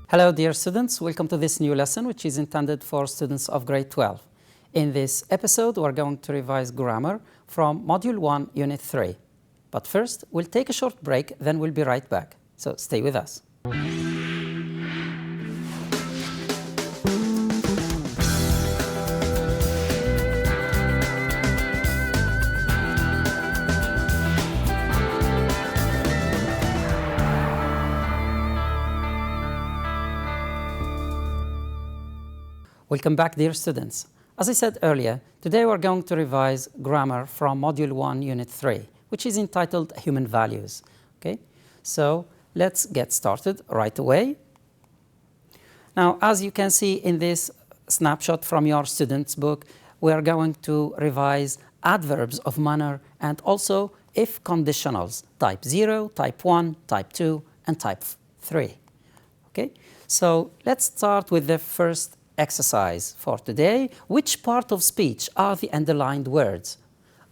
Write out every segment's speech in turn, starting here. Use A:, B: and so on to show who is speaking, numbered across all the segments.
A: Hello dear students, welcome to this new lesson which is intended for students of grade 12. In this episode we're going to revise grammar from Module 1, Unit 3. But first we'll take a short break, then we'll be right back. So stay with us. Welcome back, dear students. As I said earlier, today we're going to revise grammar from Module 1, Unit 3, which is entitled Human Values. Okay, so let's get started right away. Now, as you can see in this snapshot from your student's book, we are going to revise adverbs of manner and also if conditionals, type 0, type 1, type 2, and type 3. Okay, so let's start with the first exercise for today. Which part of speech are the underlined words?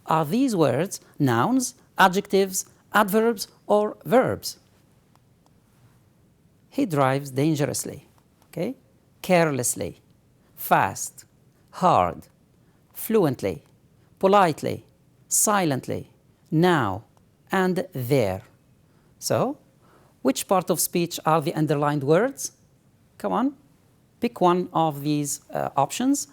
A: Are these words nouns, adjectives, adverbs, or verbs? He drives dangerously, okay? Carelessly, fast, hard, fluently, politely, silently, now, and there. So, which part of speech are the underlined words? Come on. Pick one of these options.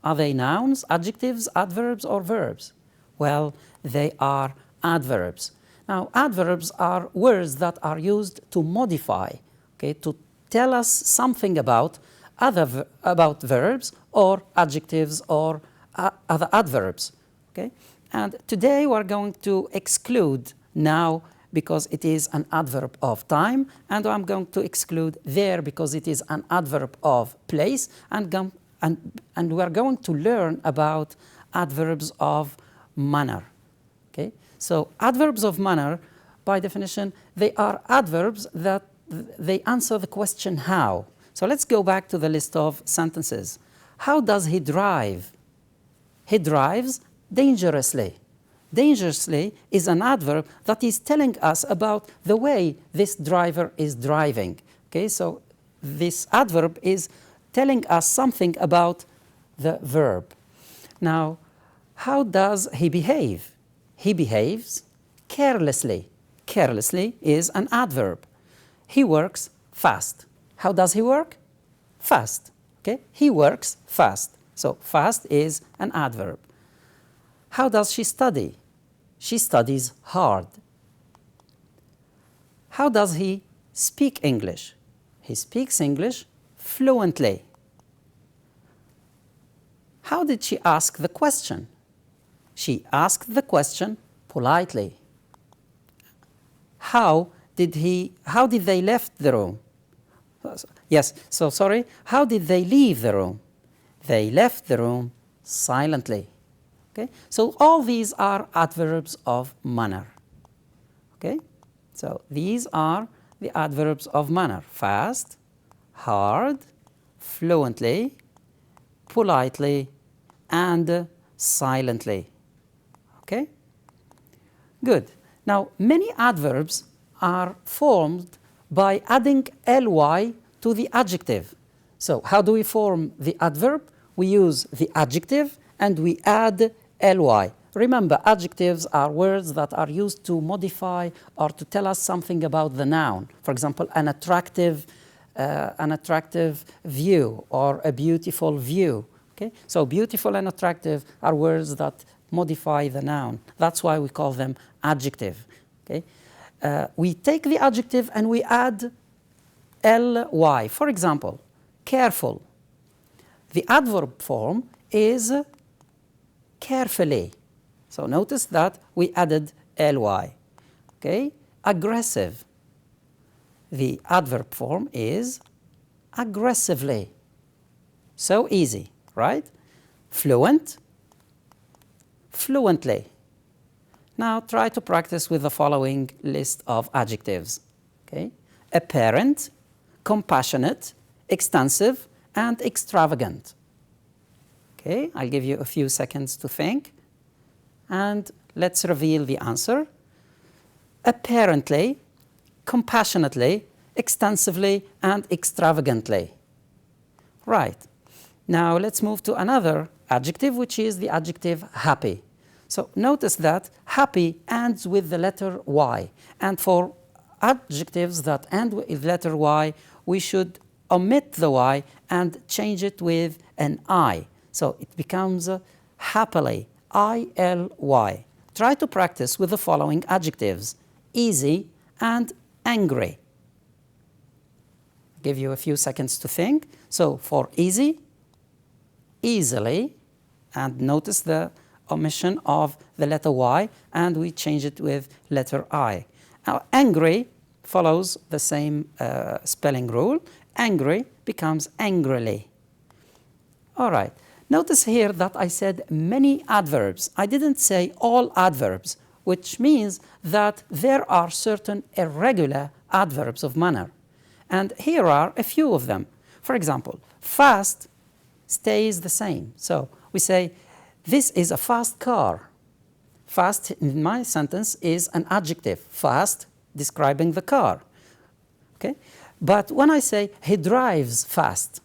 A: Are they nouns, adjectives, adverbs, or verbs? Well, they are adverbs. Now, adverbs are words that are used to modify, okay, to tell us something about about verbs or adjectives or other adverbs. Okay, and today we're going to exclude now because it is an adverb of time, and I'm going to exclude there because it is an adverb of place, and we're going to learn about adverbs of manner. Okay, so adverbs of manner, by definition, they are adverbs that they answer the question how. So let's go back to the list of sentences. How does he drive? He drives dangerously. Dangerously is an adverb that is telling us about the way this driver is driving. Okay, so this adverb is telling us something about the verb. Now, how does he behave? He behaves carelessly. Carelessly is an adverb. He works fast. How does he work? Fast. Okay, he works fast. So fast is an adverb. How does she study? She studies hard. How does he speak English? He speaks English fluently. How did she ask the question? She asked the question politely. How did they left the room? Yes, so sorry. How did they leave the room? They left the room silently. Okay, so all these are adverbs of manner. Okay, so these are the adverbs of manner: fast, hard, fluently, politely, and silently. Okay, good. Now, many adverbs are formed by adding ly to the adjective. So how do we form the adverb? We use the adjective and we add ly. Remember, adjectives are words that are used to modify or to tell us something about the noun. For example, an attractive view or a beautiful view. Okay? So beautiful and attractive are words that modify the noun. That's why we call them adjective. Okay? We take the adjective and we add ly. For example, careful. The adverb form is carefully. So notice that we added ly. Okay? Aggressive. The adverb form is aggressively. So easy, right? Fluent, fluently. Now try to practice with the following list of adjectives. Okay? Apparent, compassionate, extensive, and extravagant. Okay, I'll give you a few seconds to think, and let's reveal the answer. Apparently, compassionately, extensively, and extravagantly. Right. Now let's move to another adjective, which is the adjective happy. So notice that happy ends with the letter Y. And for adjectives that end with letter Y, we should omit the Y and change it with an I. So it becomes happily, I-L-Y. Try to practice with the following adjectives: easy and angry. Give you a few seconds to think. So for easy, easily, and notice the omission of the letter Y, and we change it with letter I. Now angry follows the same spelling rule. Angry becomes angrily. All right. Notice here that I said many adverbs. I didn't say all adverbs, which means that there are certain irregular adverbs of manner. And here are a few of them. For example, fast stays the same. So we say, this is a fast car. Fast in my sentence is an adjective, fast describing the car. Okay? But when I say he drives fast,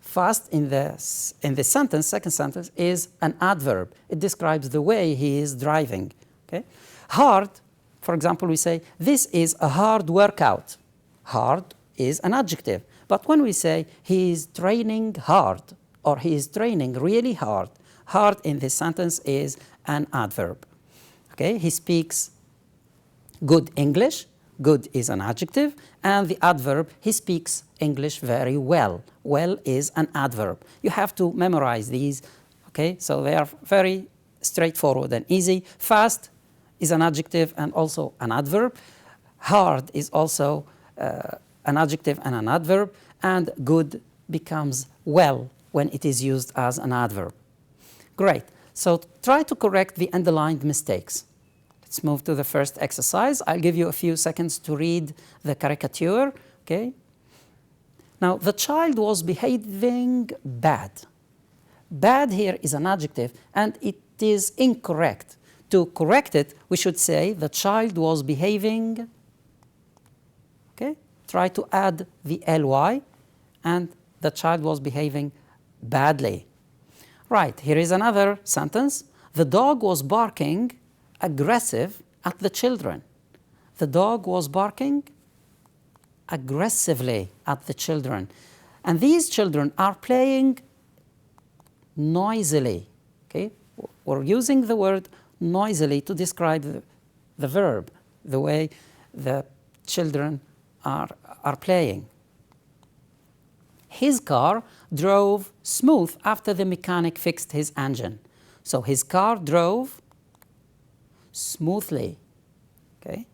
A: fast in the sentence, second sentence, is an adverb. It describes the way he is driving. Okay? Hard, for example, we say, this is a hard workout. Hard is an adjective. But when we say he is training hard, or he is training really hard, hard in this sentence is an adverb. Okay? He speaks good English. Good is an adjective, and the adverb, he speaks English very well. Well is an adverb. You have to memorize these, okay? So they are very straightforward and easy. Fast is an adjective and also an adverb. Hard is also an adjective and an adverb, and good becomes well when it is used as an adverb. Great. So try to correct the underlined mistakes. Let's move to the first exercise. I'll give you a few seconds to read the caricature, okay? Now, the child was behaving bad. Bad here is an adjective, and it is incorrect. To correct it, we should say the child was behaving, okay? Try to add the ly, and the child was behaving badly. Right, here is another sentence. The dog was barking aggressive at the children. The dog was barking aggressively at the children. And these children are playing noisily. Okay? We're using the word noisily to describe the verb, the way the children are playing. His car drove smooth after the mechanic fixed his engine. So his car drove smoothly. Okay?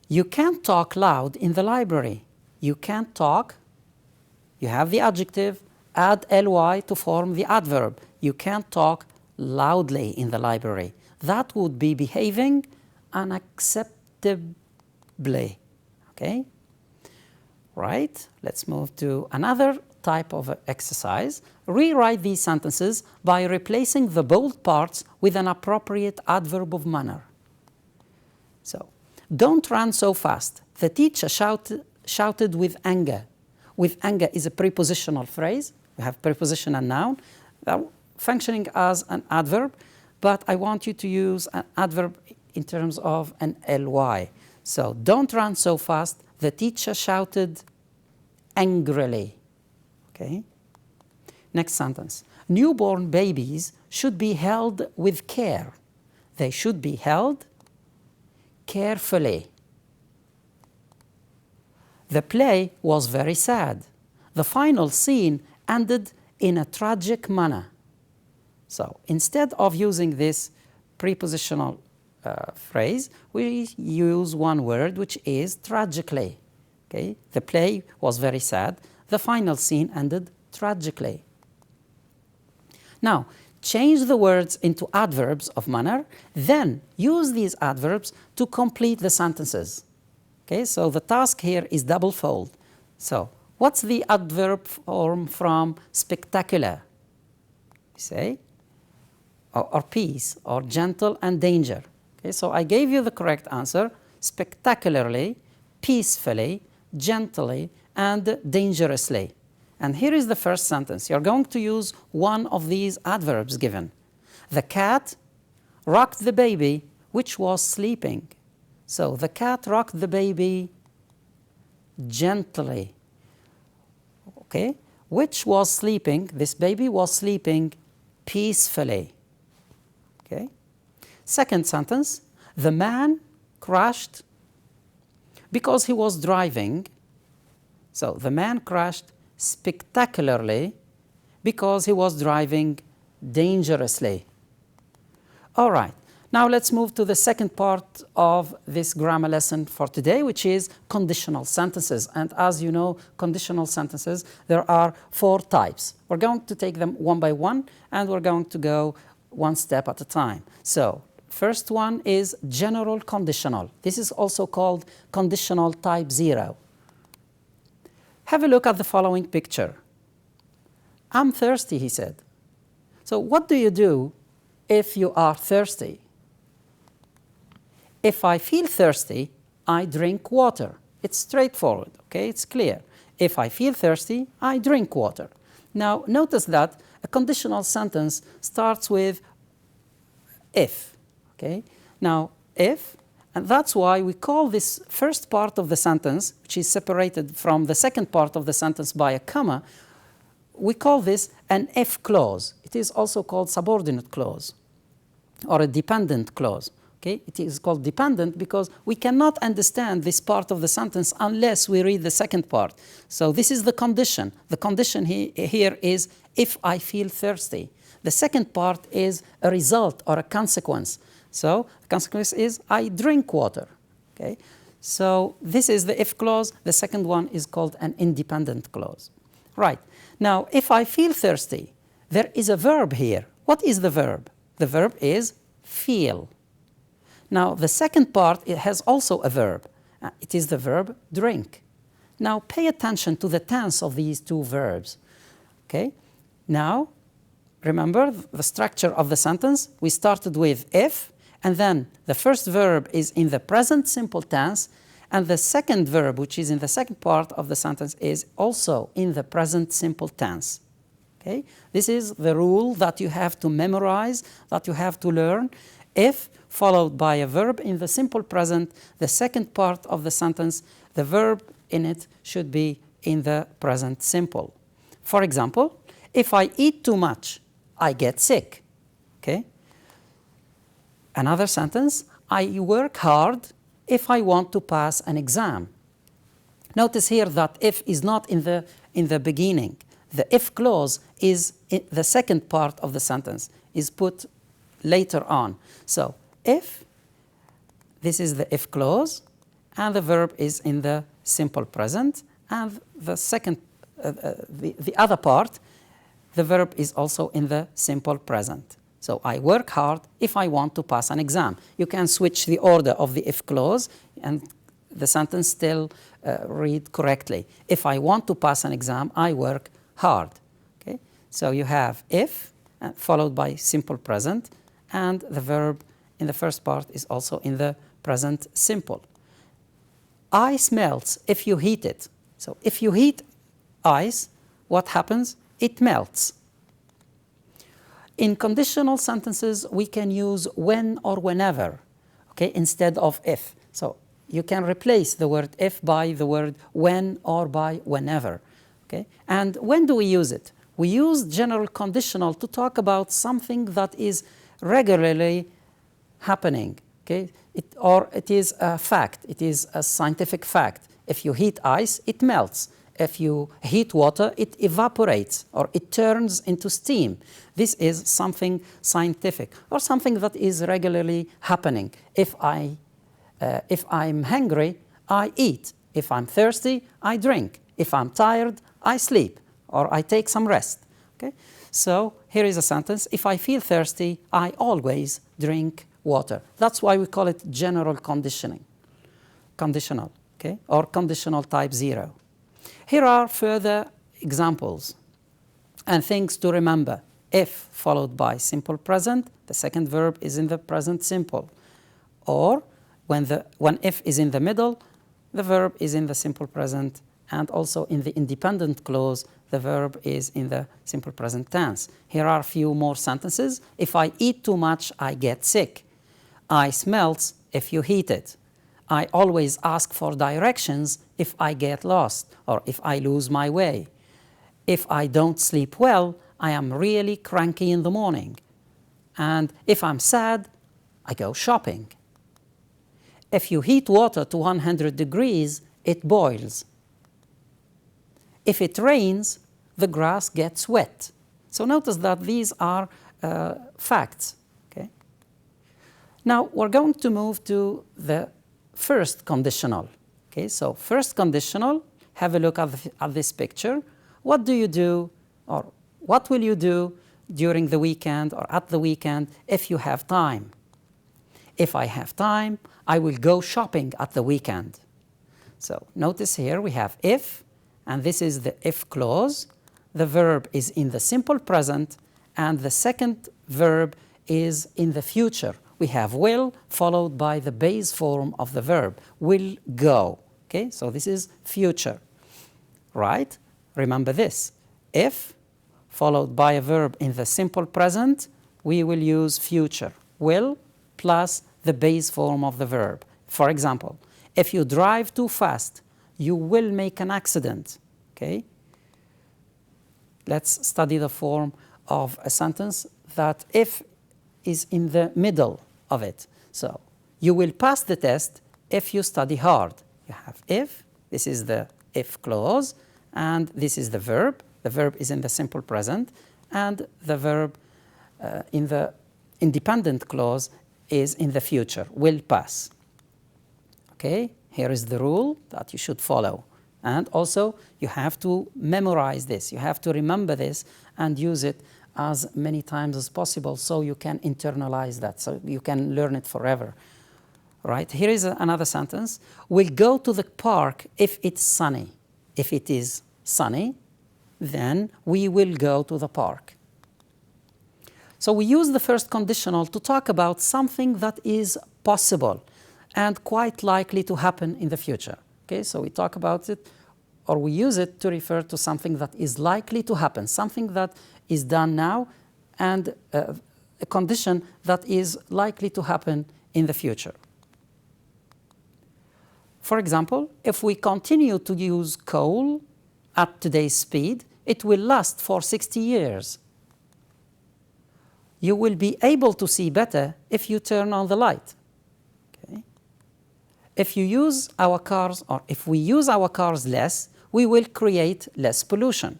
A: You can't talk loud in the library. You can't talk. You have the adjective, add ly to form the adverb. You can't talk loudly in the library. That would be behaving unacceptably. Okay? Right? Let's move to another type of exercise. Rewrite these sentences by replacing the bold parts with an appropriate adverb of manner. So, don't run so fast. The teacher shouted with anger. With anger is a prepositional phrase. We have preposition and noun. They're functioning as an adverb, but I want you to use an adverb in terms of an ly. So, don't run so fast. The teacher shouted angrily. Okay? Next sentence. Newborn babies should be held with care. They should be held carefully. The play was very sad. The final scene ended in a tragic manner. So instead of using this prepositional phrase, we use one word, which is tragically. Okay? The play was very sad. The final scene ended tragically. Now, change the words into adverbs of manner, then use these adverbs to complete the sentences. Okay, so the task here is double-fold. So, what's the adverb form from spectacular? Say, or peace, or gentle and danger. Okay, so I gave you the correct answer, spectacularly, peacefully, gently, and dangerously. And here is the first sentence. You're going to use one of these adverbs given. The cat rocked the baby, which was sleeping. So the cat rocked the baby gently. Okay? Which was sleeping, this baby was sleeping peacefully. Okay? Second sentence, the man crashed because he was driving. So the man crashed spectacularly because he was driving dangerously. All right, now let's move to the second part of this grammar lesson for today, which is conditional sentences. And as you know, conditional sentences, there are 4 types. We're going to take them one by one, and we're going to go one step at a time. So, first one is general conditional. This is also called conditional type 0. Have a look at the following picture. I'm thirsty, he said. So what do you do if you are thirsty? If I feel thirsty, I drink water. It's straightforward, okay? It's clear. If I feel thirsty, I drink water. Now, notice that a conditional sentence starts with if, okay? Now, if, and that's why we call this first part of the sentence, which is separated from the second part of the sentence by a comma, we call this an if clause. It is also called subordinate clause or a dependent clause. Okay? It is called dependent because we cannot understand this part of the sentence unless we read the second part. So this is the condition. The condition here is if I feel thirsty. The second part is a result or a consequence. So the consequence is I drink water. Okay? So this is the if clause. The second one is called an independent clause. Right. Now, if I feel thirsty, there is a verb here. What is the verb? The verb is feel. Now, the second part, it has also a verb. It is the verb drink. Now, pay attention to the tense of these two verbs. Okay? Now, remember the structure of the sentence? We started with if, and then the first verb is in the present simple tense, and the second verb, which is in the second part of the sentence, is also in the present simple tense. Okay? This is the rule that you have to memorize, that you have to learn. If followed by a verb in the simple present, the second part of the sentence, the verb in it should be in the present simple. For example, if I eat too much, I get sick. Okay? Another sentence, I work hard if I want to pass an exam. Notice here that if is not in the beginning. The if clause is in the second part of the sentence, is put later on. So if, this is the if clause, and the verb is in the simple present, and the second, the other part, the verb is also in the simple present. So I work hard if I want to pass an exam. You can switch the order of the if clause and the sentence still read correctly. If I want to pass an exam, I work hard. Okay? So you have if followed by simple present, and the verb in the first part is also in the present simple. Ice melts if you heat it. So if you heat ice, what happens? It melts. In conditional sentences, we can use when or whenever, okay, instead of if. So you can replace the word if by the word when or by whenever. Okay? And when do we use it? We use general conditional to talk about something that is regularly happening. Okay? It is a fact. It is a scientific fact. If you heat ice, it melts. If you heat water, it evaporates or it turns into steam. This is something scientific or something that is regularly happening. If I'm hungry, I eat. If I'm thirsty, I drink. If I'm tired, I sleep or I take some rest. Okay? So here is a sentence. If I feel thirsty, I always drink water. That's why we call it general conditional, okay? Or conditional type 0. Here are further examples and things to remember. If followed by simple present, the second verb is in the present simple. Or when if is in the middle, the verb is in the simple present, and also in the independent clause, the verb is in the simple present tense. Here are a few more sentences. If I eat too much, I get sick. I smells if you heat it. I always ask for directions if I get lost or if I lose my way. If I don't sleep well, I am really cranky in the morning. And if I'm sad, I go shopping. If you heat water to 100 degrees, it boils. If it rains, the grass gets wet. So notice that these are facts. Okay? Now we're going to move to the first conditional. Okay, so first conditional, have a look at this picture. What do you do, or what will you do during the weekend or at the weekend if you have time? If I have time, I will go shopping at the weekend. So notice here we have if, and this is the if clause. The verb is in the simple present, and the second verb is in the future. We have will followed by the base form of the verb, will go. Okay, so this is future, right? Remember this. If followed by a verb in the simple present, we will use future, will plus the base form of the verb. For example, if you drive too fast, you will make an accident. Okay? Let's study the form of a sentence that if is in the middle of it. So, you will pass the test if you study hard. You have if, this is the if clause, and this is the verb. The verb is in the simple present, and the verb in the independent clause is in the future, will pass. Okay, here is the rule that you should follow. And also, you have to memorize this. You have to remember this and use it as many times as possible so you can internalize that, so you can learn it forever. Right? Here is another sentence. We'll go to the park if it's sunny. If it is sunny, then we will go to the park. So we use the first conditional to talk about something that is possible and quite likely to happen in the future. Okay, so we talk about it, or we use it to refer to something that is likely to happen, something that is done now, and a condition that is likely to happen in the future. For example, if we continue to use coal at today's speed, it will last for 60 years. You will be able to see better if you turn on the light. Okay? If you use our cars, or if we use our cars less, we will create less pollution.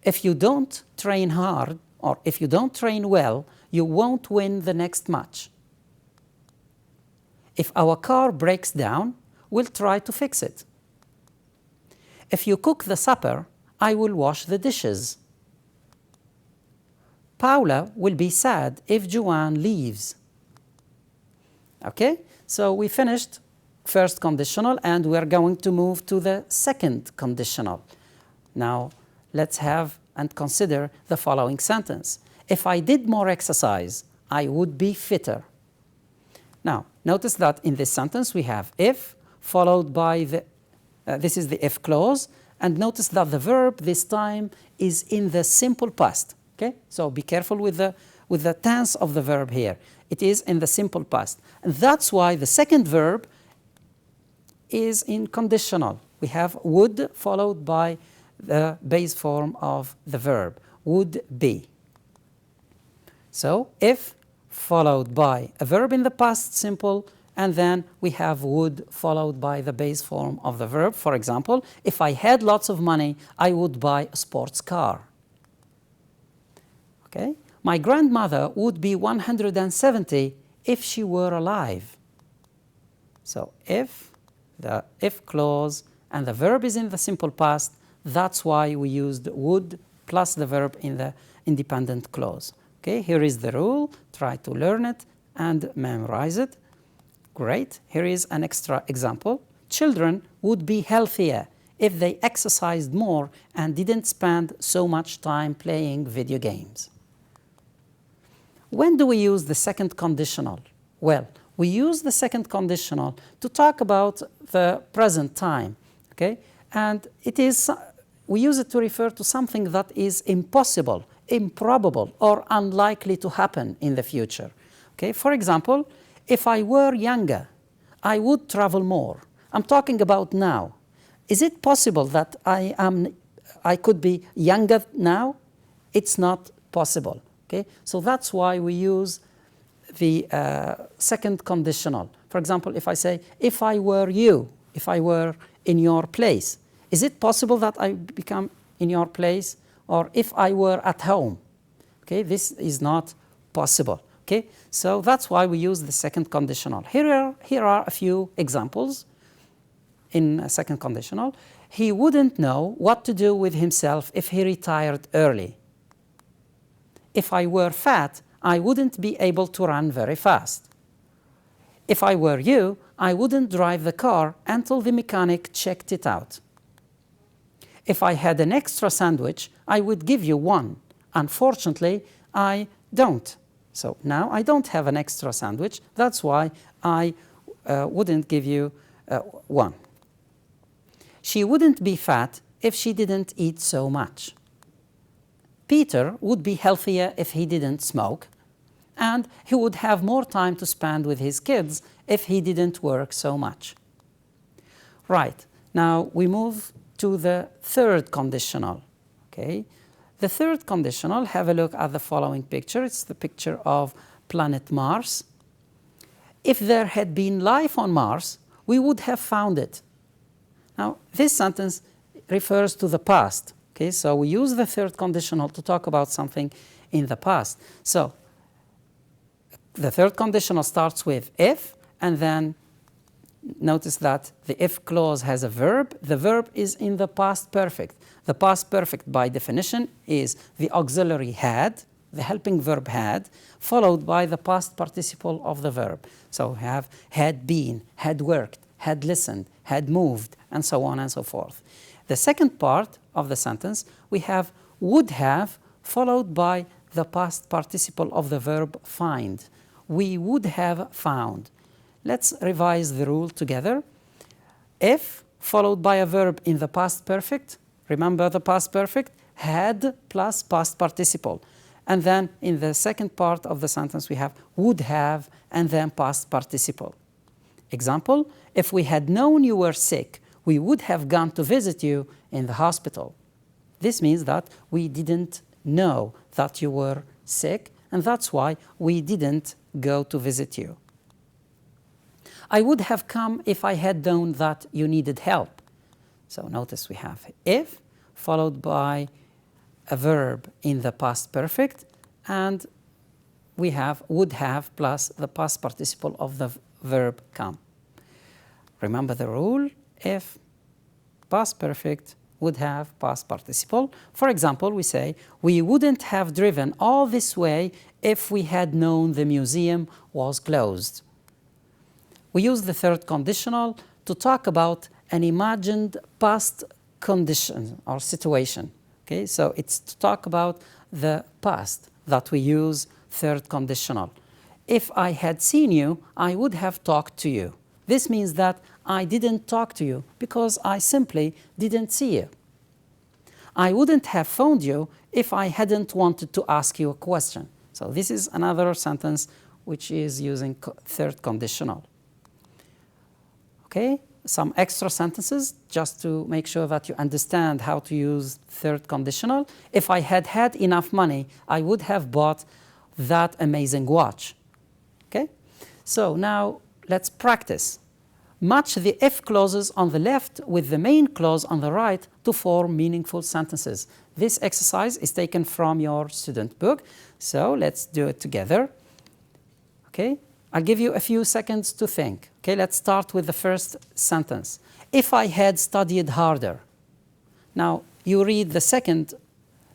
A: If you don't train hard, or if you don't train well, you won't win the next match. If our car breaks down, we'll try to fix it. If you cook the supper, I will wash the dishes. Paula will be sad if Joanne leaves. Okay, so we finished first conditional and we're going to move to the second conditional. Now, let's have and consider the following sentence. If I did more exercise, I would be fitter. Now, notice that in this sentence we have if followed by the, this is the if clause, and notice that the verb this time is in the simple past. Okay, so be careful with the tense of the verb here. It is in the simple past, and that's why the second verb is in conditional. We have would followed by the base form of the verb, would be. So if followed by a verb in the past simple, and then we have would followed by the base form of the verb. For example, if I had lots of money, I would buy a sports car. Okay? My grandmother would be 170 if she were alive. So if, the if clause, and the verb is in the simple past, that's why we used would plus the verb in the independent clause. Okay, here is the rule. Try to learn it and memorize it. Great. Here is an extra example. Children would be healthier if they exercised more and didn't spend so much time playing video games. When do we use the second conditional? Well, we use the second conditional to talk about the present time, okay? And we use it to refer to something that is impossible, improbable, or unlikely to happen in the future, okay? For example, if I were younger, I would travel more. I'm talking about now. Is it possible that I could be younger now? It's not possible, okay? So that's why we use the second conditional. For example, if I say, if I were you, if I were in your place, is it possible that I become in your place? Or if I were at home, okay? This is not possible, okay? So that's why we use the second conditional. Here are a few examples in a second conditional. He wouldn't know what to do with himself if he retired early. If I were fat, I wouldn't be able to run very fast. If I were you, I wouldn't drive the car until the mechanic checked it out. If I had an extra sandwich, I would give you one. Unfortunately, I don't. So now I don't have an extra sandwich. That's why I wouldn't give you one. She wouldn't be fat if she didn't eat so much. Peter would be healthier if he didn't smoke, and he would have more time to spend with his kids if he didn't work so much. Right, now we move to the third conditional, okay? The third conditional, have a look at the following picture. It's the picture of planet Mars. If there had been life on Mars, we would have found it. Now, this sentence refers to the past, okay? So we use the third conditional to talk about something in the past. So the third conditional starts with if, and then notice that the if clause has a verb. The verb is in the past perfect. The past perfect, by definition, is the auxiliary had, the helping verb had, followed by the past participle of the verb. So we have had been, had worked, had listened, had moved, and so on and so forth. The second part of the sentence, we have would have, followed by the past participle of the verb find. We would have found. Let's revise the rule together. If, followed by a verb in the past perfect, remember the past perfect, had plus past participle. And then in the second part of the sentence we have would have and then past participle. Example, if we had known you were sick, we would have gone to visit you in the hospital. This means that we didn't know that you were sick, and that's why we didn't go to visit you. I would have come if I had known that you needed help. So notice we have if, followed by a verb in the past perfect, and we have would have plus the past participle of the verb come. Remember the rule, if, past perfect, would have, past participle. For example, we say, we wouldn't have driven all this way if we had known the museum was closed. We use the third conditional to talk about an imagined past condition or situation. Okay, so it's to talk about the past that we use third conditional. If I had seen you, I would have talked to you. This means that I didn't talk to you because I simply didn't see you. I wouldn't have phoned you if I hadn't wanted to ask you a question. So this is another sentence which is using third conditional. Okay, some extra sentences just to make sure that you understand how to use third conditional. If I had had enough money, I would have bought that amazing watch. Okay, so now let's practice. Match the if clauses on the left with the main clause on the right to form meaningful sentences. This exercise is taken from your student book, so let's do it together. Okay, I'll give you a few seconds to think. Okay, let's start with the first sentence. If I had studied harder. Now, you read the second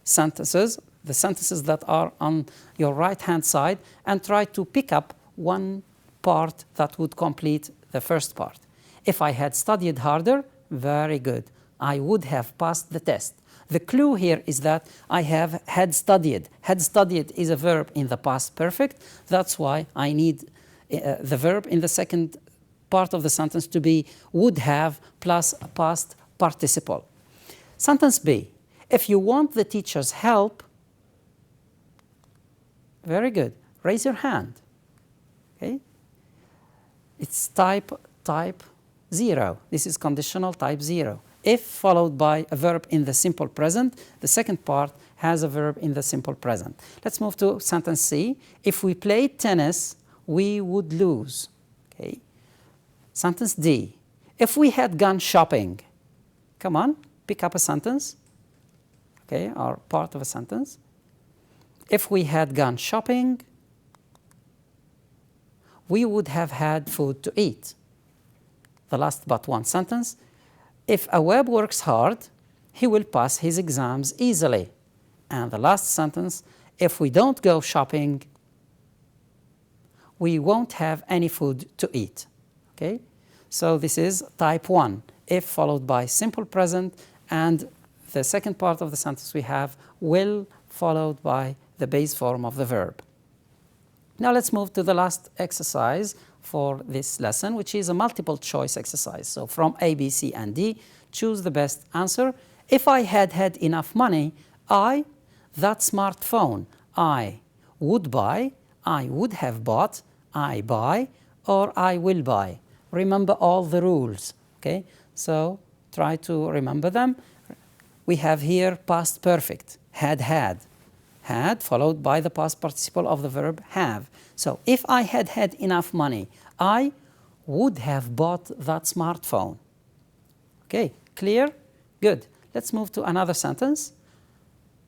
A: sentences, the sentences that are on your right-hand side, and try to pick up one part that would complete the first part. If I had studied harder, very good. I would have passed the test. The clue here is that I have had studied. Had studied is a verb in the past perfect. That's why I need the verb in the second part of the sentence to be would have plus a past participle. Sentence B, if you want the teacher's help, very good, raise your hand. Okay? It's type 0. This is conditional type 0. If followed by a verb in the simple present, the second part has a verb in the simple present. Let's move to sentence C. If we played tennis, we would lose. Okay. Sentence D. If we had gone shopping, come on, pick up a sentence, okay, or part of a sentence. If we had gone shopping, we would have had food to eat. The last but one sentence. If Awab works hard, he will pass his exams easily. And the last sentence, if we don't go shopping, we won't have any food to eat. Okay? So this is type 1, if followed by simple present, and the second part of the sentence we have will followed by the base form of the verb. Now let's move to the last exercise for this lesson, which is a multiple choice exercise. So from A, B, C, and D, choose the best answer. If I had had enough money, that smartphone, I would buy, I would have bought, I buy, or I will buy. Remember all the rules, okay? So try to remember them. We have here past perfect, had followed by the past participle of the verb have. So if I had had enough money, I would have bought that smartphone. Okay, clear? Good. Let's move to another sentence.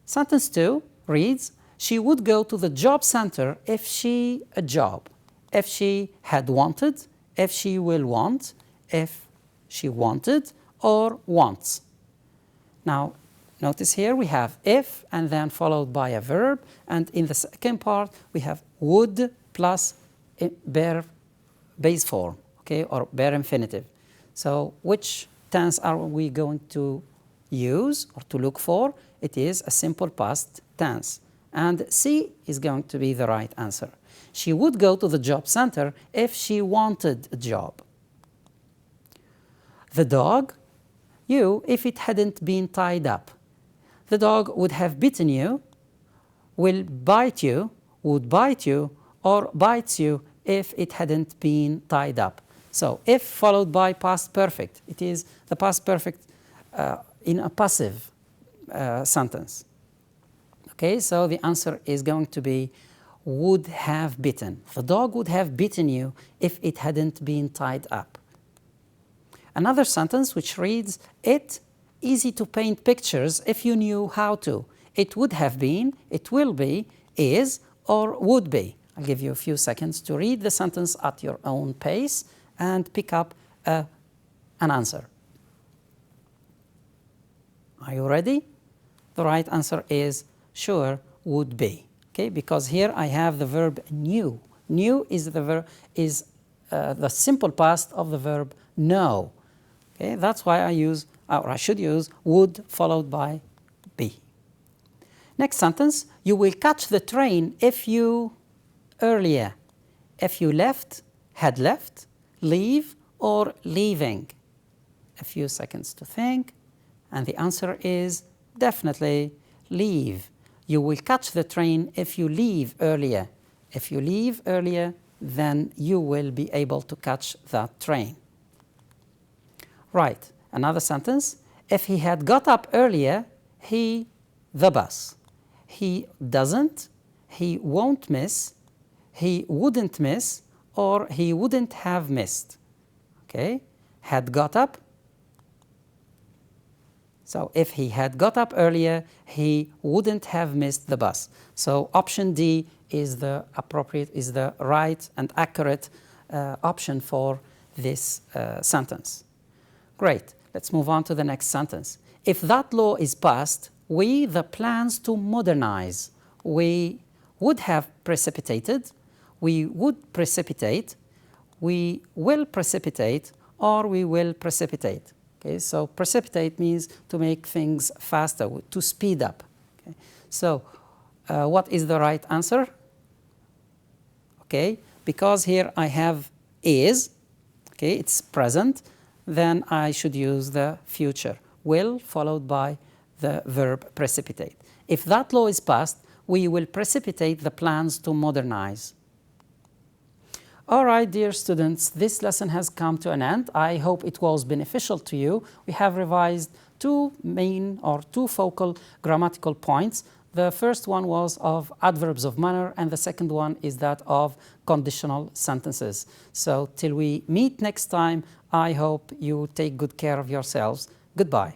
A: Sentence 2 reads, she would go to the job center if she had wanted, if she will want, if she wanted, or wants. Now, notice here we have if and then followed by a verb, and in the second part we have would plus bare base form, okay, or bare infinitive. So which tense are we going to use or to look for? It is a simple past tense, and C is going to be the right answer. She would go to the job center if she wanted a job. The dog, you, if it hadn't been tied up. The dog would have bitten you, will bite you, would bite you, or bites you if it hadn't been tied up. So if followed by past perfect, it is the past perfect in a passive sentence. Okay, so the answer is going to be would have bitten. The dog would have bitten you if it hadn't been tied up. Another sentence which reads, it easy to paint pictures if you knew how to. It would have been, it will be, is, or would be. I'll give you a few seconds to read the sentence at your own pace and pick up an answer. Are you ready? The right answer is sure, would be. Okay, because here I have the verb knew. Knew is the verb the simple past of the verb know. Okay, that's why I should use would followed by be. Next sentence, you will catch the train if you earlier. If you left, had left, leave, or leaving. A few seconds to think, and the answer is definitely leave. You will catch the train if you leave earlier. If you leave earlier, then you will be able to catch that train. Right, another sentence. If he had got up earlier, the bus. He doesn't, he won't miss, he wouldn't miss, or he wouldn't have missed. Okay, had got up. So if he had got up earlier, he wouldn't have missed the bus. So option D is the right and accurate option for this sentence. Great. Let's move on to the next sentence. If that law is passed, the plans to modernize, we would have precipitated, we would precipitate, we will precipitate, or we will precipitate. Okay, so precipitate means to make things faster, to speed up. Okay, so what is the right answer? Okay, because here I have is, okay, it's present, then I should use the future, will followed by the verb precipitate. If that law is passed, we will precipitate the plans to modernize. All right, dear students, this lesson has come to an end. I hope it was beneficial to you. We have revised two focal grammatical points. The first one was of adverbs of manner, and the second one is that of conditional sentences. So till we meet next time, I hope you take good care of yourselves. Goodbye.